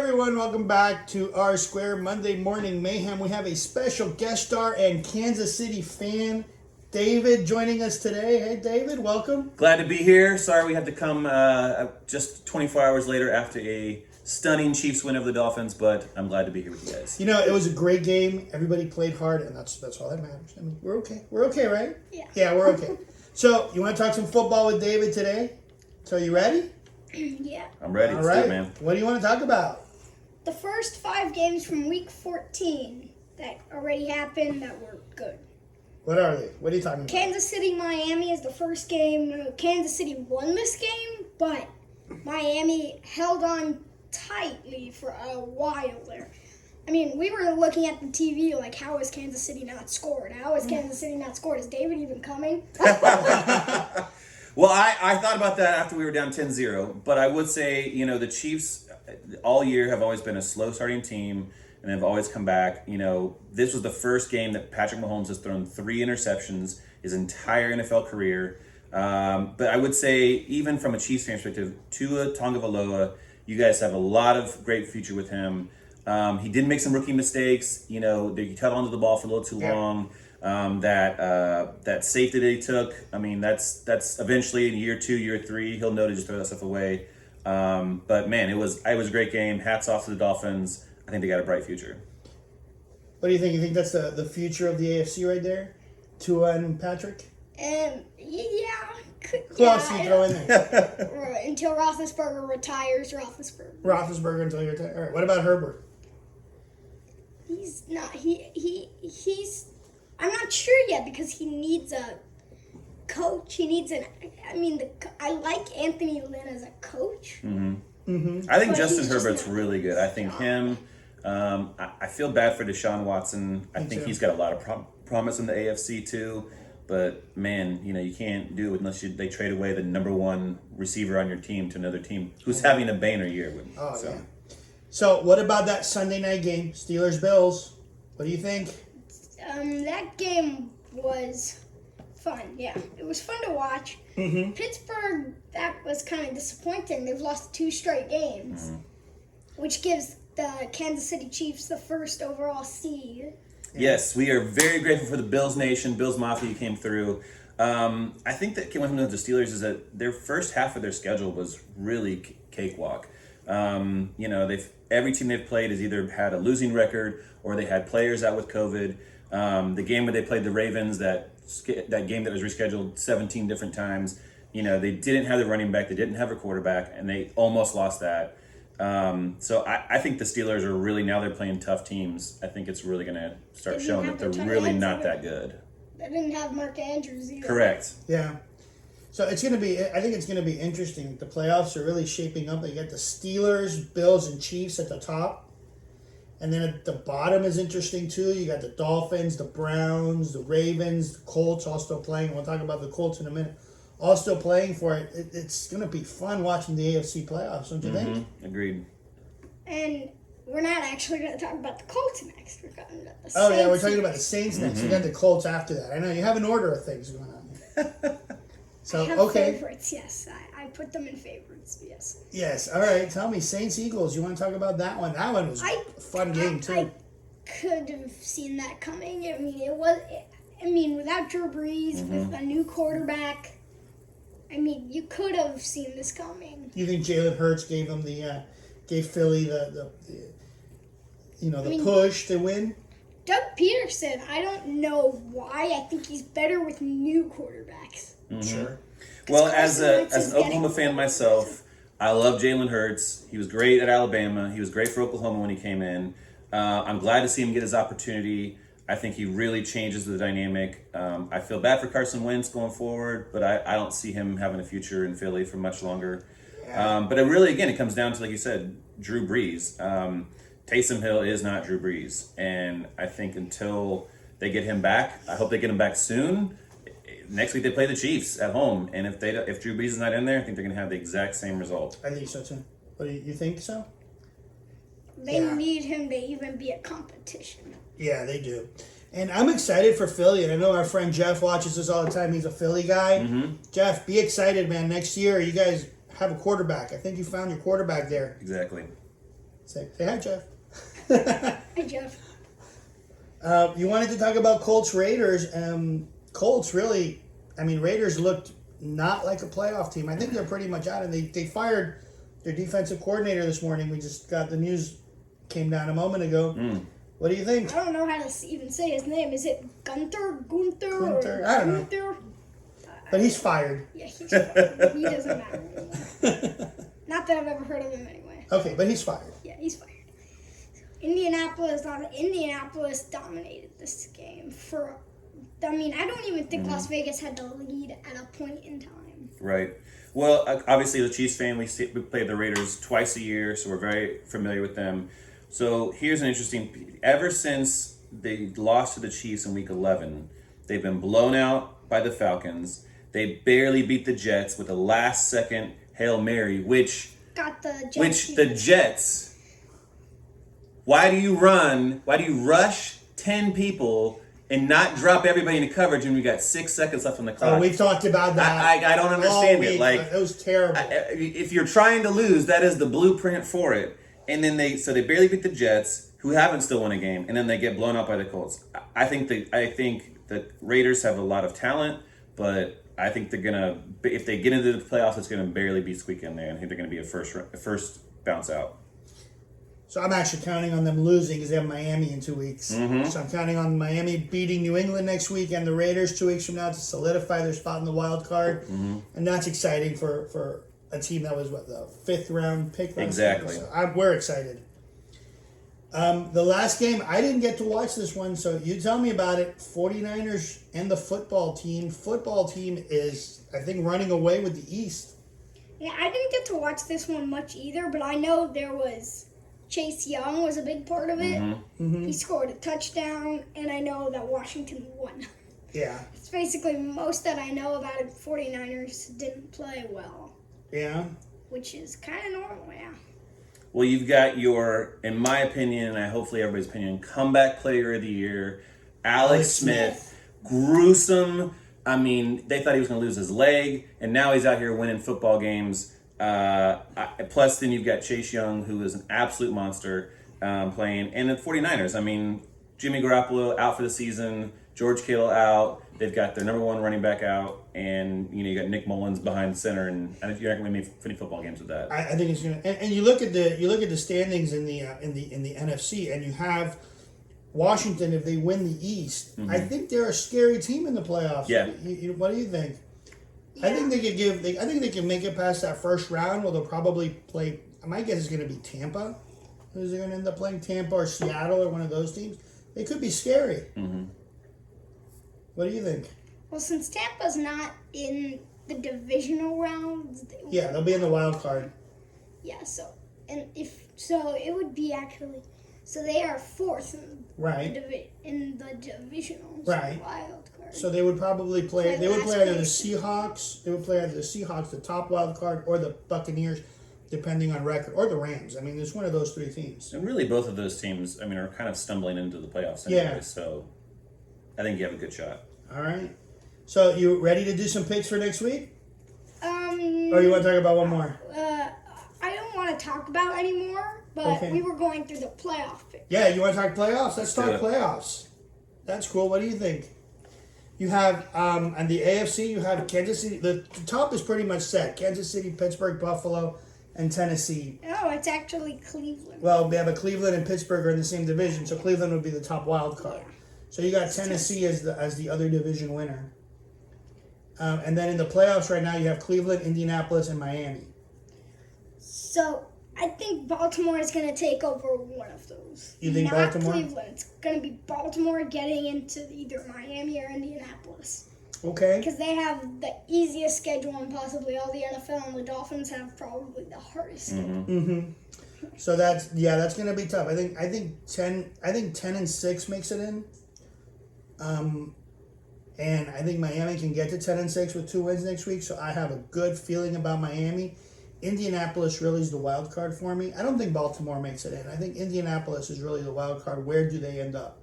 everyone, welcome back to RSquared Monday Morning Mayhem. We have a special guest star and Kansas City fan, David, joining us today. Hey David, welcome. Glad to be here. Sorry we had to come just 24 hours later after a stunning Chiefs win over the Dolphins, but I'm glad to be here with you guys. You know, it was a great game. Everybody played hard, and that's all that matters. I mean, we're okay. We're okay, right? Yeah. Yeah, we're okay. So, you want to talk some football with David today? So, you ready? Yeah. I'm ready. All Let's do right. it, man. What do you want to talk about? The first 5 games from week 14 that already happened that were good. What are they? What are you talking about? Kansas City, Miami is the first game. Kansas City won this game, but Miami held on tightly for a while there. I mean, we were looking at the TV like, how is Kansas City not scored? How is Kansas City not scored? Is David even coming? Well, I thought about that after we were down 10-0, but I would say, you know, the Chiefs all year have always been a slow starting team and have always come back. You know, this was the first game that Patrick Mahomes has thrown 3 interceptions his entire NFL career. But I would say, even from a Chiefs fan perspective, Tua Tagovailoa, you guys have a lot of great future with him. He did make some rookie mistakes. You know, he held onto the ball for a little too long. That safety that he took, I mean, that's eventually in year 2, year 3, he'll know to just throw that stuff away. But man, it was a great game. Hats off to the Dolphins. I think they got a bright future. What do you think? You think that's the future of the AFC right there? Tua and Patrick? Yeah. Who else do you throw in there? Until Roethlisberger retires, Roethlisberger until you're retired. All right. What about Herbert? He's not. He's. I'm not sure yet because he needs a coach. He needs an. I mean, I like Anthony Lynn as a coach. I think Justin Herbert's really good. I think him. I feel bad for Deshaun Watson. I think he's got a lot of promise in the AFC too. But man, you know, you can't do it unless they trade away the number 1 receiver on your team to another team who's having a Banner year. Yeah. So what about that Sunday night game, Steelers-Bills? What do you think? That game was fun. Yeah, it was fun to watch. Pittsburgh, that was kind of disappointing. They've lost 2 straight games, which gives the Kansas City Chiefs the first overall seed. Yes, we are very grateful for the Bills Nation, Bills Mafia who came through. I think that one thing with the Steelers is that their first half of their schedule was really cakewalk. You know, every team they've played has either had a losing record or they had players out with COVID. The game where they played the Ravens, that game that was rescheduled 17 different times, you know, they didn't have the running back, they didn't have a quarterback, and they almost lost that. So I think the Steelers are really, now they're playing tough teams. I think it's really going to start showing that they're really not that good. They didn't have Mark Andrews either. Correct. Yeah. So I think it's going to be interesting. The playoffs are really shaping up. You got the Steelers, Bills, and Chiefs at the top. And then at the bottom is interesting too. You got the Dolphins, the Browns, the Ravens, the Colts all still playing. We'll talk about the Colts in a minute. All still playing for it. It's going to be fun watching the AFC playoffs, don't you think? Agreed. And we're not actually going to talk about the Colts next. We're talking about the Saints. Oh, yeah, we're talking about the Saints next. We got the Colts after that. I know you have an order of things going on here. So, I have favorites, yes. I put them in favorites, yes. Yes, all right. Tell me, Saints-Eagles, you want to talk about that one? That one was a fun game, too. I could have seen that coming. I mean, without Drew Brees, with a new quarterback, I mean, you could have seen this coming. You think Jalen Hurts gave them gave Philly the push to win? Doug Peterson, I don't know why. I think he's better with new quarterbacks. Sure. Well, as an Oklahoma fan myself, I love Jalen Hurts. He was great at Alabama. He was great for Oklahoma when he came in. I'm glad to see him get his opportunity. I think he really changes the dynamic. I feel bad for Carson Wentz going forward, but I don't see him having a future in Philly for much longer. Yeah. But it comes down to, like you said, Drew Brees. Taysom Hill is not Drew Brees. And I think until they get him back, I hope they get him back soon. Next week they play the Chiefs at home. And if Drew Brees is not in there, I think they're going to have the exact same result. I think so, too. What do you think so? They need him to even be a competition. Yeah, they do. And I'm excited for Philly, and I know our friend Jeff watches this all the time. He's a Philly guy. Jeff, be excited, man. Next year, you guys have a quarterback. I think you found your quarterback there. Exactly. Say hi, Jeff. Hey, Jeff. You wanted to talk about Colts Raiders. Colts really, Raiders looked not like a playoff team. I think they're pretty much out, and they fired their defensive coordinator this morning. We just got the news, came down a moment ago. What do you think? I don't know how to even say his name. Is it Gunther? Gunther? I don't know. But he's fired. Yeah, he's fired. He doesn't matter anymore. Not that I've ever heard of him anyway. Okay, but he's fired. Yeah, he's fired. Indianapolis dominated this game I don't even think Las Vegas had the lead at a point in time. Right. Well, obviously, the Chiefs fan, we play the Raiders twice a year, so we're very familiar with them. So here's an interesting... Ever since they lost to the Chiefs in Week 11, they've been blown out by the Falcons. They barely beat the Jets with a last-second Hail Mary, which the Jets... Why do you rush 10 people and not drop everybody into coverage when we got 6 seconds left on the clock? Oh, we've talked about that. I don't understand it. Like, it was terrible. If you're trying to lose, that is the blueprint for it. And then they barely beat the Jets, who haven't still won a game, and then they get blown out by the Colts. I think the Raiders have a lot of talent, but I think they're gonna, if they get into the playoffs, it's gonna barely be squeak in there. I think they're gonna be a first bounce out. So I'm actually counting on them losing because they have Miami in 2 weeks. So I'm counting on Miami beating New England next week and the Raiders 2 weeks from now to solidify their spot in the wild card. And that's exciting for a team that was, the 5th round pick last year. So we're excited. The last game, I didn't get to watch this one, so you tell me about it. 49ers and the football team. Football team is, I think, running away with the East. Yeah, I didn't get to watch this one much either, but I know there was... Chase Young was a big part of it. He scored a touchdown, and I know that Washington won. Yeah. It's basically most that I know about it. 49ers didn't play well. Yeah. Which is kind of normal, yeah. Well, you've got your, in my opinion, and hopefully everybody's opinion, comeback player of the year, Alex Smith. Gruesome. They thought he was going to lose his leg, and now he's out here winning football games. Plus, then you've got Chase Young, who is an absolute monster playing. And the 49ers, Jimmy Garoppolo out for the season, George Kittle out. They've got their number one running back out, and you got Nick Mullins behind center, and you're not going to win any football games with that. I think it's going to. And you look at the standings in the NFC, and you have Washington. If they win the East, I think they're a scary team in the playoffs. Yeah. What do you think? Yeah. I think they could I think they can make it past that first round. Where they'll probably play. My guess is going to be Tampa. Who's they going to end up playing? Tampa or Seattle or one of those teams? They could be scary. What do you think? Well, since Tampa's not in the divisional rounds, They'll be in the wild card. Yeah. It would be actually. So they are 4th in the divisionals. Right. Wild card. So they would probably play. They would play either the Seahawks. They would play either the Seahawks, the top wild card, or the Buccaneers, depending on record, or the Rams. There's one of those 3 teams. And really, both of those teams, are kind of stumbling into the playoffs anyway. Yeah. So I think you have a good shot. All right. So you ready to do some picks for next week? Or you want to talk about one more? I don't want to talk about anymore. But we were going through the playoff picks. Yeah, you want to talk playoffs? Let's talk playoffs. That's cool. What do you think? You have, on the AFC, you have Kansas City. The top is pretty much set. Kansas City, Pittsburgh, Buffalo, and Tennessee. No, it's actually Cleveland. Well, we have a Cleveland and Pittsburgh are in the same division, so Cleveland would be the top wild card. So you got Tennessee as the other division winner. And then in the playoffs right now, you have Cleveland, Indianapolis, and Miami. So I think Baltimore is going to take over one of those. You think Not Baltimore? Cleveland. It's going to be Baltimore getting into either Miami or Indianapolis. Okay. Because they have the easiest schedule in possibly all the NFL, and the Dolphins have probably the hardest schedule. So that's going to be tough. I think 10-6 makes it in. And I think Miami can get to 10-6 with 2 wins next week. So I have a good feeling about Miami. Indianapolis really is the wild card for me. I don't think Baltimore makes it in. I think Indianapolis is really the wild card. Where do they end up?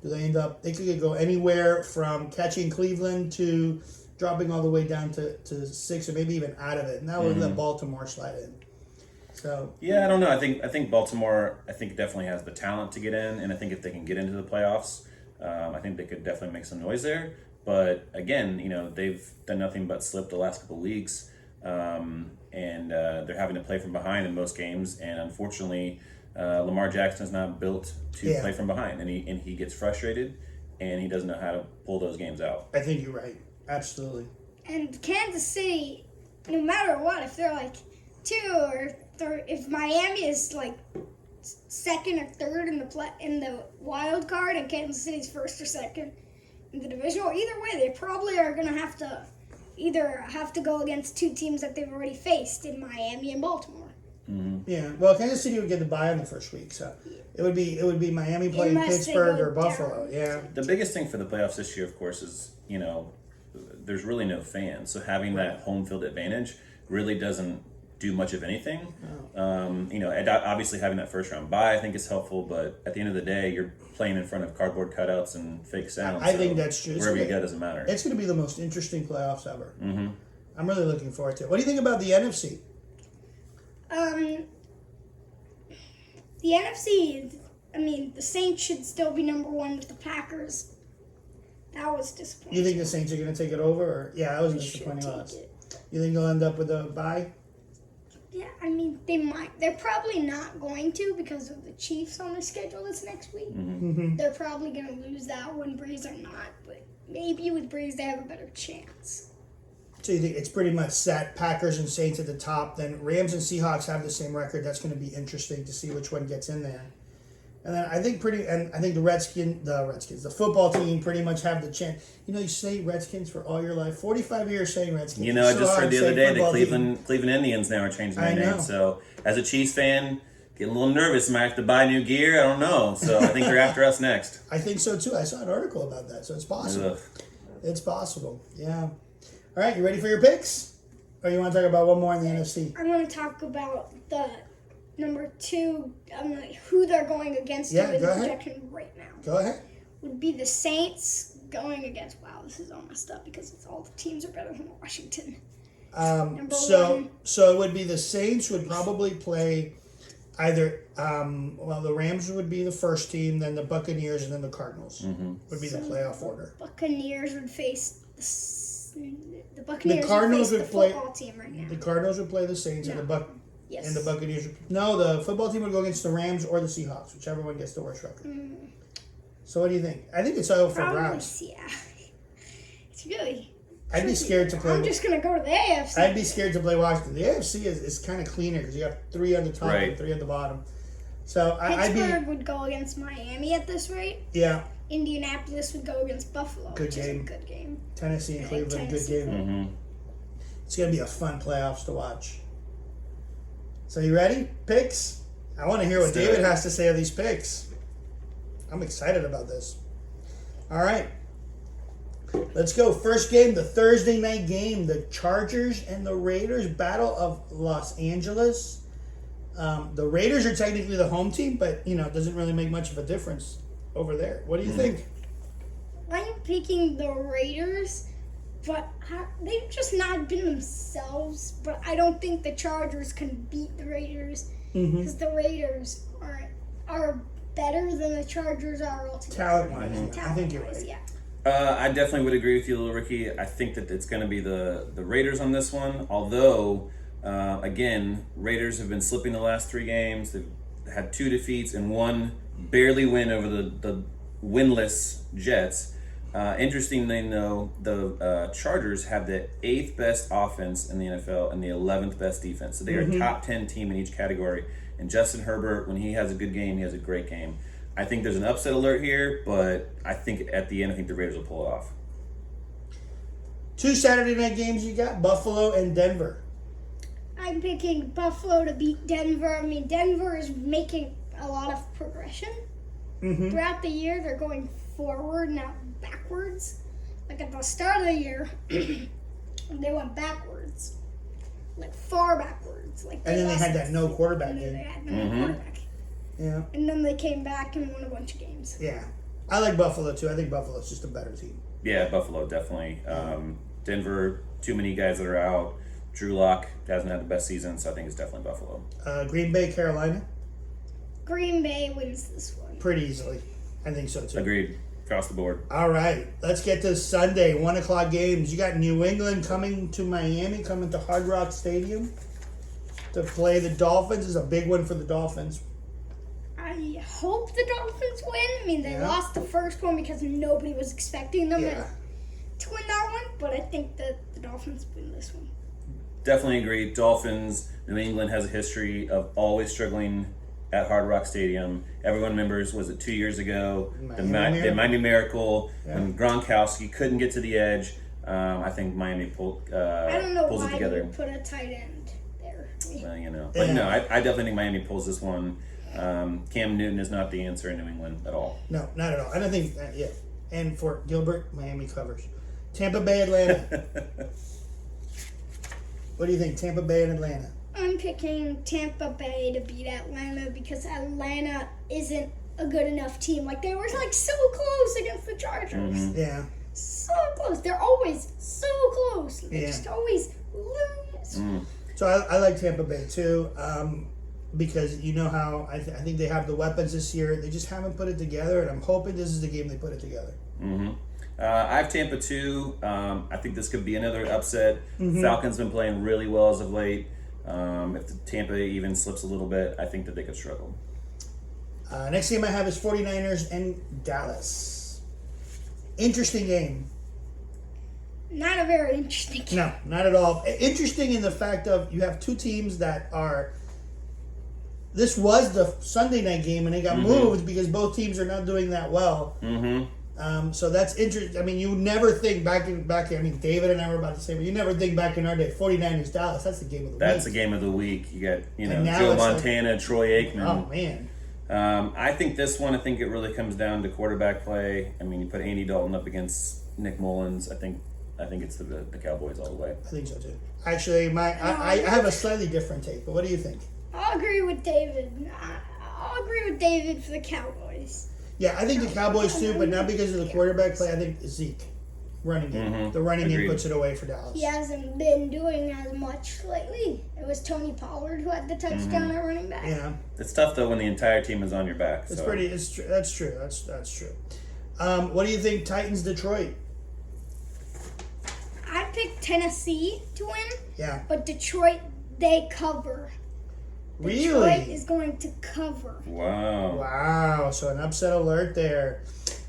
They could go anywhere from catching Cleveland to dropping all the way down to 6 or maybe even out of it. And that would let Baltimore slide in. So yeah, I don't know. I think Baltimore. I think definitely has the talent to get in, and I think if they can get into the playoffs, I think they could definitely make some noise there. But again, they've done nothing but slip the last couple of weeks, and they're having to play from behind in most games. And unfortunately, Lamar Jackson is not built to play from behind, and he gets frustrated, and he doesn't know how to pull those games out. I think you're right. Absolutely. And Kansas City, no matter what, if they're like 2 or 3, if Miami is like second or third in the wild card, and Kansas City's first or second in the divisional, either way, they probably are going to have to go against 2 teams that they've already faced in Miami and Baltimore. Mm-hmm. Yeah. Well, Kansas City would get the bye in the first week, so it would be Miami playing Unless they Pittsburgh go or Buffalo. down. Yeah. The biggest thing for the playoffs this year, of course, is there's really no fans, so having that home field advantage really doesn't do much of anything. And obviously having that first round bye I think is helpful, but at the end of the day, you're playing in front of cardboard cutouts and fake sound. I think that's true. Wherever you go doesn't matter. It's going to be the most interesting playoffs ever. Mm-hmm. I'm really looking forward to it. What do you think about the NFC? The NFC, the Saints should still be number 1 with the Packers. That was disappointing. You think the Saints are going to take it over? Or that was They should disappointing take loss. it. You think they'll end up with a bye? Yeah, they might. They're probably not going to because of the Chiefs on their schedule this next week. Mm-hmm. They're probably going to lose that one, Breeze or not. But maybe with Breeze, they have a better chance. So you think it's pretty much set, Packers and Saints at the top, then Rams and Seahawks have the same record. That's going to be interesting to see which one gets in there. And then I think the football team pretty much have the chance. You say Redskins for all your life. 45 years saying Redskins. I just heard the other day that Cleveland Cleveland Indians now are changing their I know. name. So as a Chiefs fan, getting a little nervous. Might have to buy new gear. I don't know. So I think they're after us next. I think so too. I saw an article about that, so it's possible. Ugh. It's possible. Yeah. All right, you ready for your picks? Or you want to talk about one more in the NFC? I want to talk about the number 2, who they're going against Yeah, in go the ahead. projection right now. Go ahead. Would be the Saints going against, wow, this is all messed up because all the teams are better than Washington. Number So 1. it would be the Saints would probably play either the Rams would be the first team, then the Buccaneers, and then the Cardinals would be the playoff order. Buccaneers would face the Buccaneers. The Cardinals would would face play- the football team right now. The Cardinals would play the Saints, No. and Yes. the Buccaneers. The football team would go against the Rams or the Seahawks, whichever one gets the worst record. So what do you think? I think it's all for Probably, Browns. yeah. It's really. I'd be scared to play. I'm just gonna go to the AFC. I'd be scared to play Washington. The AFC is kind of cleaner because you have 3 on the top Right. and 3 at the bottom. So I'd Pittsburgh be would go against Miami at this rate. yeah. Indianapolis would go against Buffalo, Good which game. is a good game. Tennessee and I Cleveland, think good Tennessee. game. Mm-hmm. It's gonna be a fun playoffs to watch. So you ready? Picks? I want to hear what Let's do David it. has to say of these picks. I'm excited about this. All right. Let's go. First game, the Thursday night game, the Chargers and the Raiders, Battle of Los Angeles. The Raiders are technically the home team, but it doesn't really make much of a difference over there. What do you think? I'm picking the Raiders, but they've just not been themselves. But I don't think the Chargers can beat the Raiders because the Raiders are better than the Chargers are altogether. Talent-wise, I think you're right. Yeah. I definitely would agree with you, little Ricky. I think that it's going to be the Raiders on this one. Although, again, Raiders have been slipping the last 3 games. They've had 2 defeats and 1 barely win over the winless Jets. Interestingly, though, the Chargers have the 8th best offense in the NFL and the 11th best defense. So they are a top 10 team in each category. And Justin Herbert, when he has a good game, he has a great game. I think there's an upset alert here, but I think at the end, I think the Raiders will pull it off. 2 Saturday night games you got, Buffalo and Denver. I'm picking Buffalo to beat Denver. Denver is making a lot of progression. Throughout the year, they're going forward, not backwards. Like at the start of the year, they went backwards. Like far backwards. And then they had that no quarterback And then game. they had no quarterback. Yeah. And then they came back and won a bunch of games. Yeah. I like Buffalo, too. I think Buffalo's just a better team. Yeah, Buffalo, definitely. Denver, too many guys that are out. Drew Lock hasn't had the best season, so I think it's definitely Buffalo. Green Bay, Carolina. Green Bay wins this one. Pretty easily. I think so too. Agreed. Across the board. All right, let's get to Sunday, 1 o'clock games. You got New England coming to Miami, coming to Hard Rock Stadium to play the Dolphins. Is a big one for the Dolphins. I hope the Dolphins win. I mean, they Yeah. lost the first one because nobody was expecting them Yeah. to win that one, but I think that the Dolphins win this one. Definitely agree. Dolphins, New England has a history of always struggling at Hard Rock Stadium. Everyone remembers, was it 2 years ago? The Miami Miracle, Yeah. when Gronkowski couldn't get to the edge. I think Miami I don't know pulls why it you together. would put a tight end there. Well, But Yeah. no, I definitely think Miami pulls this one. Cam Newton is not the answer in New England at all. No, not at all. I don't think, yeah. And for Gilbert, Miami covers. Tampa Bay, Atlanta. What do you think, Tampa Bay and Atlanta? I'm picking Tampa Bay to beat Atlanta because Atlanta isn't a good enough team. Like, they were like so close against the Chargers. Yeah. So close. They're always so close. They Yeah. just always lose. So I like Tampa Bay too, because you know how I think they have the weapons this year. They just haven't put it together, and I'm hoping this is the game they put it together. I have Tampa too. I think this could be another upset. Falcons been playing really well as of late. If the Tampa even slips a little bit, I think that they could struggle. Next game I have is 49ers and Dallas. Interesting game. Not a very interesting game. No, not at all. Interesting in the fact of you have two teams that are. This was the Sunday night game, and it got moved because both teams are not doing that well. So that's interesting. I mean, you never think back in. I mean, David and I were about to say, but you never think back in our day. 49ers Dallas. That's the game of the week. That's the game of the week. You got And now Joe it's like- Montana, Troy Aikman. Oh man. I think this one. I think it really comes down to quarterback play. I mean, you put Andy Dalton up against Nick Mullins. I think it's the Cowboys all the way. I think so too. Actually, I have a slightly different take, but what do you think? I'll agree with David. I'll agree with David for the Cowboys. Yeah, I think the Cowboys too, but not because of the quarterback play. I think Zeke, running game. The running game Agreed. puts it away for Dallas. He hasn't been doing as much lately. It was Tony Pollard who had the touchdown at running back. Yeah, It's tough though when the entire team is on your back. it's so. pretty. It's true. That's true. That's true. What do you think, Titans Detroit? I picked Tennessee to win, Yeah, but Detroit, they cover. really. Detroit is going to cover. Wow. Wow. So an upset alert there.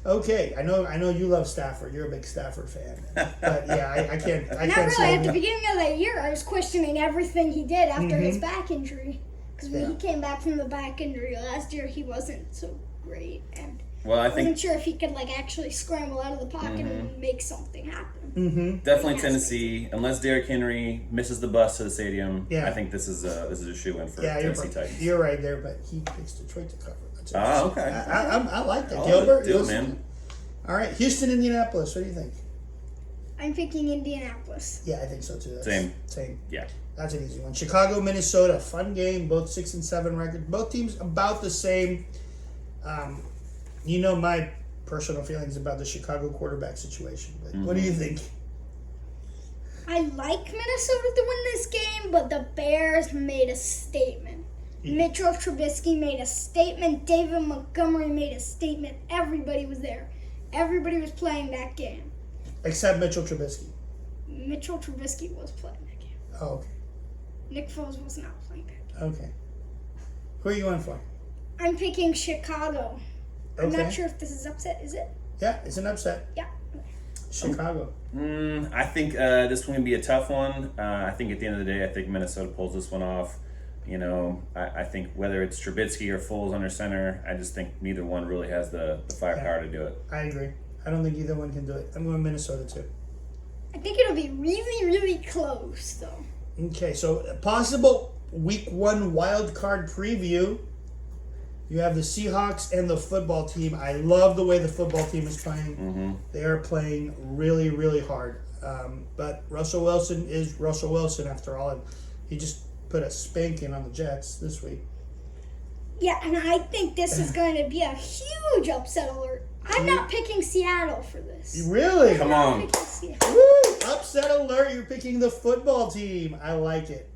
Okay, I know you love Stafford. You're a big Stafford fan, but yeah, I can't. I Not can't really. say At the beginning of the year, I was questioning everything he did after his back injury. Because when he came back from the back injury last year, he wasn't so great. And Well, I I wasn't think sure if he could actually scramble out of the pocket and make something happen. definitely Tennessee. Unless Derrick Henry misses the bus to the stadium, Yeah. I think this is a shoe-in for Yeah, Tennessee Titans. you're right there, but he picks Detroit to cover. That's Oh, interesting. okay. I like that. I'll Gilbert, do it, listen. man. All right, Houston, Indianapolis. What do you think? I'm picking Indianapolis. Yeah, I think so too. Same. Yeah. That's an easy one. Chicago, Minnesota. Fun game. Both 6-7 record. Both teams about the same. You know my personal feelings about the Chicago quarterback situation. But what do you think? I like Minnesota to win this game, but the Bears made a statement. Mitchell Trubisky made a statement. David Montgomery made a statement. Everybody was there. Everybody was playing that game. Except Mitchell Trubisky. Mitchell Trubisky was playing that game. Oh, okay. Nick Foles was not playing that game. Okay. Who are you going for? I'm picking Chicago. I'm Okay. not sure if this is upset. Is it? Yeah, it's an upset. Yeah. Chicago. I think this one will be a tough one. I think at the end of the day, I think Minnesota pulls this one off. I think whether it's Trubisky or Foles under center, I just think neither one really has the firepower to do it. I agree. I don't think either one can do it. I'm going Minnesota too. I think it'll be really, really close, though. Okay, so a possible week 1 wild card preview. You have the Seahawks and the football team. I love the way the football team is playing. They are playing really, really hard. But Russell Wilson is Russell Wilson after all. And he just put a spanking on the Jets this week. Yeah, and I think this is going to be a huge upset alert. I'm not picking Seattle for this. Really? Come I'm on. not picking Seattle. Woo! Upset alert! You're picking the football team. I like it.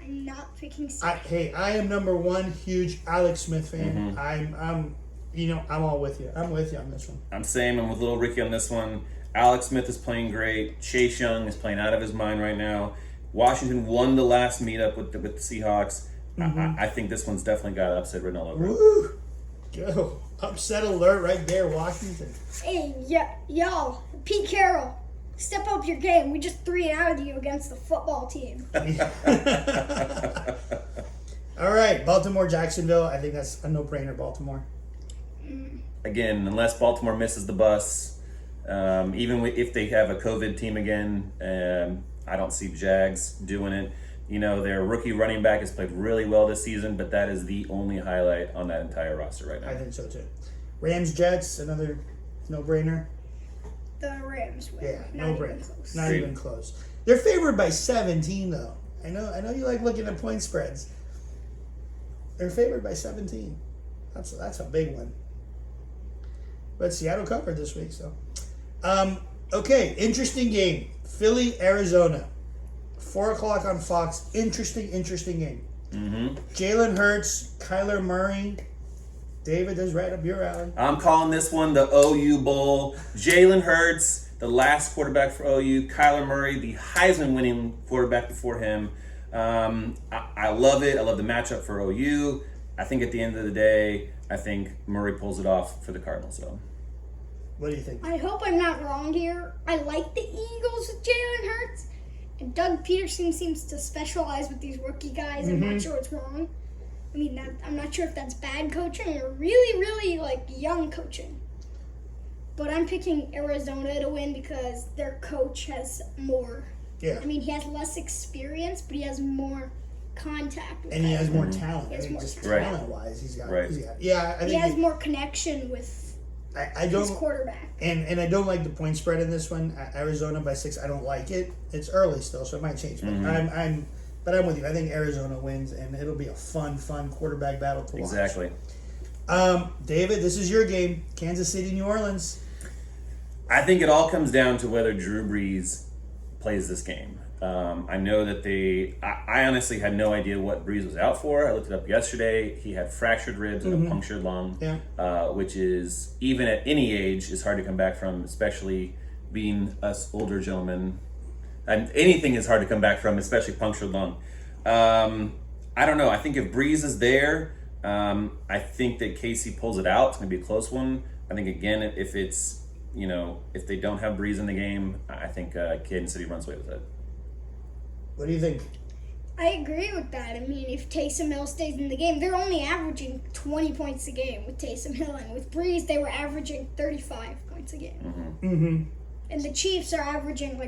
I'm not picking Seattle. I am number one huge Alex Smith fan. I'm all with you. I'm with you on this one. I'm with little Ricky on this one. Alex Smith is playing great. Chase Young is playing out of his mind right now. Washington won the last meetup with the Seahawks. I think this one's definitely got upset written all over it. Woo! Go. Upset alert right there, Washington. Hey, y'all, Pete Carroll, step up your game. We just 3-0'd you against the football team. All right, Baltimore, Jacksonville. I think that's a no-brainer, Baltimore. Again, unless Baltimore misses the bus, even if they have a COVID team again, I don't see Jags doing it. Their rookie running back has played really well this season, but that is the only highlight on that entire roster right now. I think so too. Rams, Jets, another no-brainer. The Rams win. Yeah, Not no-brainer. even close. Not even close. They're favored by 17, though. I know you like looking at point spreads. They're favored by 17. That's a big one. But Seattle covered this week, so. Okay, interesting game. Philly, Arizona. 4 o'clock on Fox. Interesting game. Jalen Hurts, Kyler Murray. David, this is right up your alley. I'm calling this one the OU Bowl. Jalen Hurts, the last quarterback for OU. Kyler Murray, the Heisman-winning quarterback before him. I love it. I love the matchup for OU. I think at the end of the day, I think Murray pulls it off for the Cardinals, though. What do you think? I hope I'm not wrong here. I like the Eagles with Jalen Hurts. And Doug Peterson seems to specialize with these rookie guys. I'm not sure what's wrong. I mean, I'm not sure if that's bad coaching or really, really, young coaching. But I'm picking Arizona to win because their coach has more. Yeah. I mean, he has less experience, but he has more contact with And he guys. has more talent. He has more just talent. talent-wise, he's got. Right. Yeah, I think He has more connection with I don't. his quarterback. And I don't like the point spread in this one. Arizona by 6. I don't like it. It's early still, so it might change. But I'm with you. I think Arizona wins, and it'll be a fun quarterback battle to watch. Exactly. David, this is your game. Kansas City, New Orleans. I think it all comes down to whether Drew Brees plays this game. I know that I honestly had no idea what Brees was out for. I looked it up yesterday. He had fractured ribs and a punctured lung, which is, even at any age, is hard to come back from, especially being us older gentlemen. And anything is hard to come back from, especially punctured lung. I don't know. I think if Brees is there, I think that Casey pulls it out. It's going to be a close one. I think, again, if it's, if they don't have Brees in the game, I think Kansas City runs away with it. What do you think? I agree with that. I mean, if Taysom Hill stays in the game, they're only averaging 20 points a game with Taysom Hill. And with Brees, they were averaging 35 points a game. And the Chiefs are averaging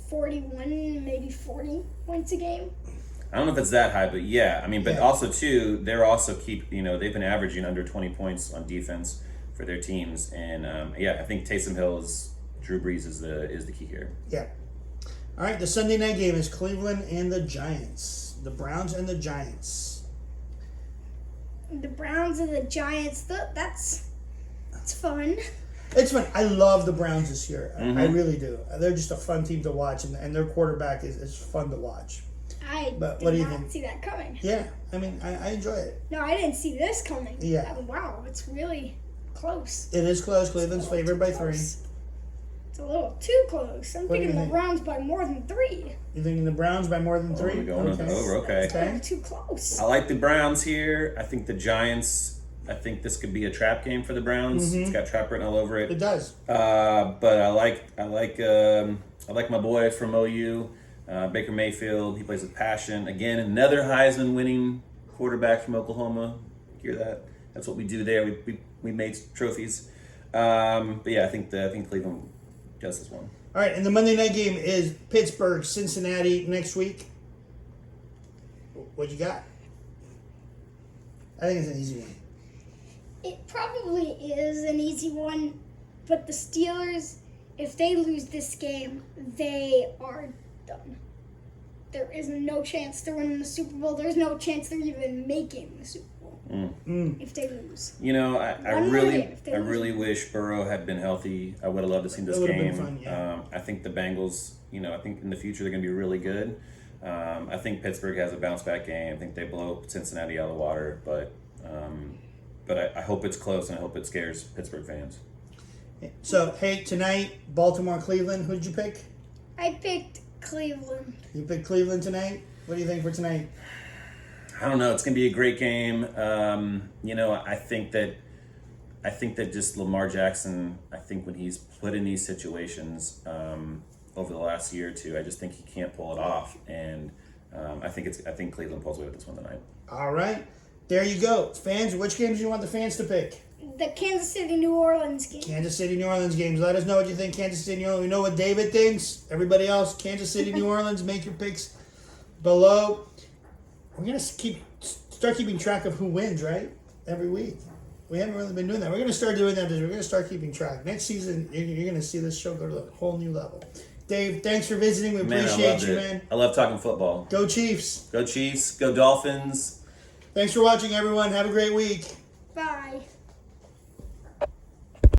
41, maybe 40 points a game. I don't know if it's that high, but yeah. I mean, but also, too, they're also they've been averaging under 20 points on defense for their teams. And, I think Taysom Hill Drew Brees is the key here. Yeah. All right, the Sunday night game is Cleveland and the Giants. The Browns and the Giants. The Browns and the Giants, that's fun. It's fun. I love the Browns this year. I really do. They're just a fun team to watch, and their quarterback is fun to watch. But what do you did not think? see that coming. Yeah, I mean, I enjoy it. No, I didn't see this coming. Yeah. Wow, it's really close. It is close. Cleveland's favored by 3. It's a little too close. I'm What do you thinking the think? Browns by more than 3. You thinking the Browns by more than 3? We're going with the over, okay. They're too close. I like the Browns here. I think the Giants, I think this could be a trap game for the Browns. It's got trap written all over It it. does. But I like my boy from OU, Baker Mayfield. He plays with passion. Again, another Heisman winning quarterback from Oklahoma. Hear that? That's what we do there. We made trophies. But yeah, I think Cleveland does this one. All right, and the Monday night game is Pittsburgh, Cincinnati next week. What you got? I think it's an easy one. It probably is an easy one, but the Steelers, if they lose this game, they are done. There is no chance they're winning the Super Bowl. There's no chance they're even making the Super Bowl if they lose. I really wish Burrow had been healthy. I would have loved to see this It would have game. been fun, yeah. I think the Bengals I think in the future they're going to be really good. I think Pittsburgh has a bounce back game. I think they blow Cincinnati out of the water, but I hope it's close and I hope it scares Pittsburgh fans. So, hey, tonight, Baltimore, Cleveland. Who did you pick? I picked Cleveland. You picked Cleveland tonight? What do you think for tonight? I don't know. It's going to be a great game. I think that just Lamar Jackson, I think when he's put in these situations over the last year or two, I just think he can't pull it off. And I think Cleveland pulls away with this one tonight. All right. There you go. Fans, which games do you want the fans to pick? The Kansas City, New Orleans game. Kansas City, New Orleans games. Let us know what you think. Kansas City, New Orleans. We know what David thinks. Everybody else, Kansas City, New Orleans. Make your picks below. We're gonna start keeping track of who wins, right? Every week. We haven't really been doing that. We're gonna start doing that. We're gonna start keeping track. Next season, you're gonna see this show go to a whole new level. Dave, thanks for visiting. We appreciate you, man. I love talking football. Go Chiefs. Go Chiefs. Go Dolphins. Thanks for watching, everyone. Have a great week.